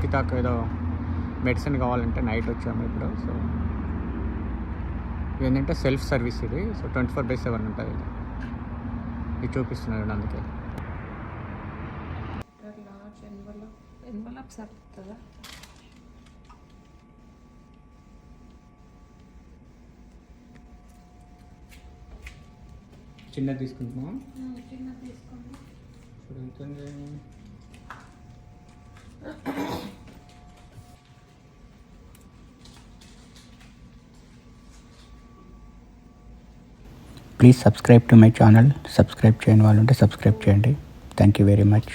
చితాకు ఏదో మెడిసిన్ కావాలంటే నైట్ వచ్చాము ఇప్పుడు. సో ఏంటంటే సెల్ఫ్ సర్వీస్ ఇది. సో 24/7 ఉంటుంది ఇది. ఇది చూపిస్తున్నాడు అందుకే. చిన్నది తీసుకుంటున్నాం. ఇప్పుడు ఎంత ఉంది? Please subscribe to my channel. Subscribe చేయని వాళ్ళు ఉంటే సబ్స్క్రైబ్ చేయండి. Thank you very much.